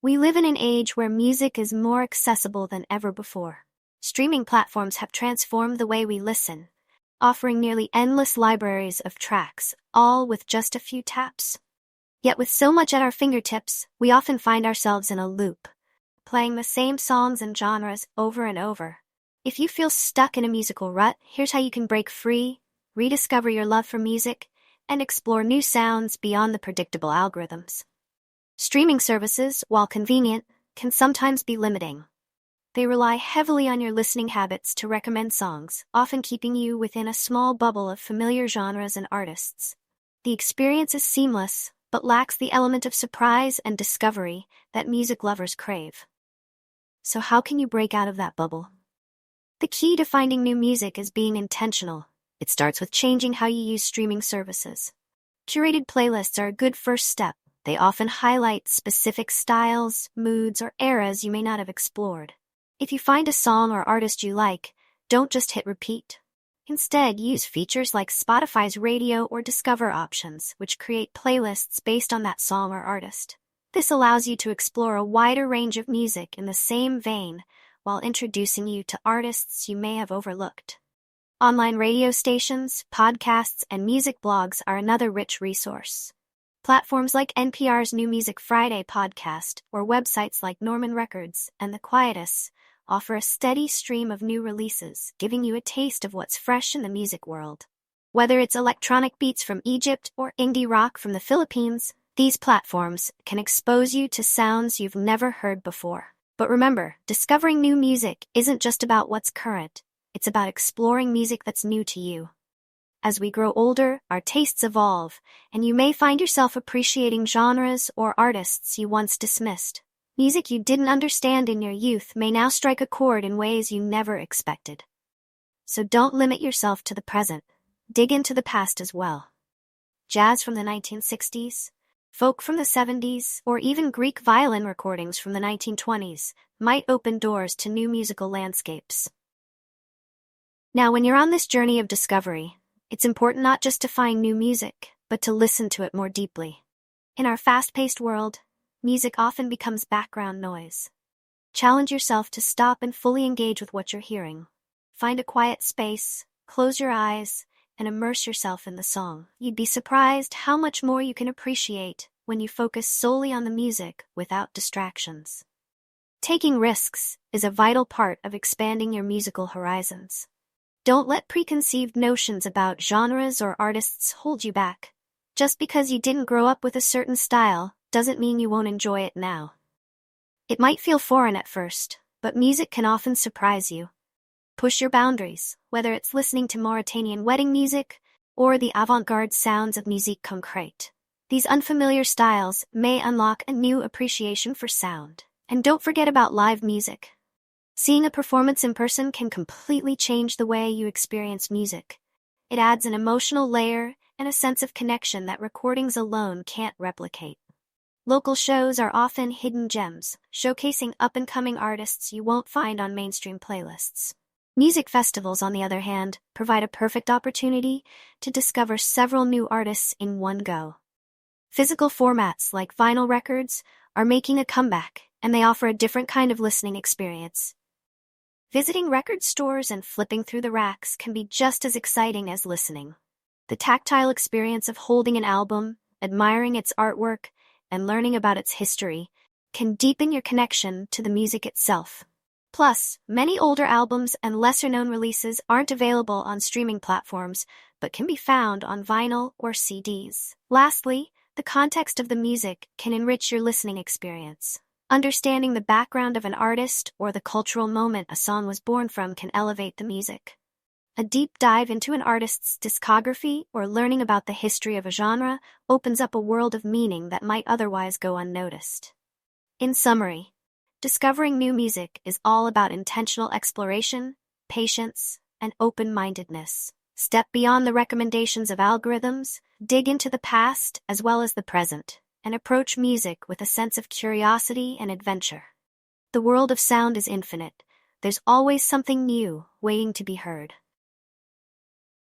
We live in an age where music is more accessible than ever before. Streaming platforms have transformed the way we listen, offering nearly endless libraries of tracks, all with just a few taps. Yet with so much at our fingertips, we often find ourselves in a loop, playing the same songs and genres over and over. If you feel stuck in a musical rut, here's how you can break free, rediscover your love for music, and explore new sounds beyond the predictable algorithms. Streaming services, while convenient, can sometimes be limiting. They rely heavily on your listening habits to recommend songs, often keeping you within a small bubble of familiar genres and artists. The experience is seamless, but lacks the element of surprise and discovery that music lovers crave. So how can you break out of that bubble? The key to finding new music is being intentional. It starts with changing how you use streaming services. Curated playlists are a good first step. They often highlight specific styles, moods, or eras you may not have explored. If you find a song or artist you like, don't just hit repeat. Instead, use features like Spotify's radio or Discover options, which create playlists based on that song or artist. This allows you to explore a wider range of music in the same vein, while introducing you to artists you may have overlooked. Online radio stations, podcasts, and music blogs are another rich resource. Platforms like NPR's New Music Friday podcast or websites like Norman Records and The Quietus offer a steady stream of new releases, giving you a taste of what's fresh in the music world. Whether it's electronic beats from Egypt or indie rock from the Philippines, these platforms can expose you to sounds you've never heard before. But remember, discovering new music isn't just about what's current, it's about exploring music that's new to you. As we grow older, our tastes evolve, and you may find yourself appreciating genres or artists you once dismissed. Music you didn't understand in your youth may now strike a chord in ways you never expected. So don't limit yourself to the present. Dig into the past as well. Jazz from the 1960s, folk from the 70s, or even Greek violin recordings from the 1920s might open doors to new musical landscapes. Now, when you're on this journey of discovery, it's important not just to find new music, but to listen to it more deeply. In our fast-paced world, music often becomes background noise. Challenge yourself to stop and fully engage with what you're hearing. Find a quiet space, close your eyes, and immerse yourself in the song. You'd be surprised how much more you can appreciate when you focus solely on the music without distractions. Taking risks is a vital part of expanding your musical horizons. Don't let preconceived notions about genres or artists hold you back. Just because you didn't grow up with a certain style doesn't mean you won't enjoy it now. It might feel foreign at first, but music can often surprise you. Push your boundaries, whether it's listening to Mauritanian wedding music or the avant-garde sounds of musique concrète. These unfamiliar styles may unlock a new appreciation for sound. And don't forget about live music. Seeing a performance in person can completely change the way you experience music. It adds an emotional layer and a sense of connection that recordings alone can't replicate. Local shows are often hidden gems, showcasing up-and-coming artists you won't find on mainstream playlists. Music festivals, on the other hand, provide a perfect opportunity to discover several new artists in one go. Physical formats like vinyl records are making a comeback, and they offer a different kind of listening experience. Visiting record stores and flipping through the racks can be just as exciting as listening. The tactile experience of holding an album, admiring its artwork, and learning about its history can deepen your connection to the music itself. Plus, many older albums and lesser-known releases aren't available on streaming platforms, but can be found on vinyl or CDs. Lastly, the context of the music can enrich your listening experience. Understanding the background of an artist or the cultural moment a song was born from can elevate the music. A deep dive into an artist's discography or learning about the history of a genre opens up a world of meaning that might otherwise go unnoticed. In summary, discovering new music is all about intentional exploration, patience, and open-mindedness. Step beyond the recommendations of algorithms, dig into the past as well as the present, and approach music with a sense of curiosity and adventure. The world of sound is infinite. There's always something new waiting to be heard.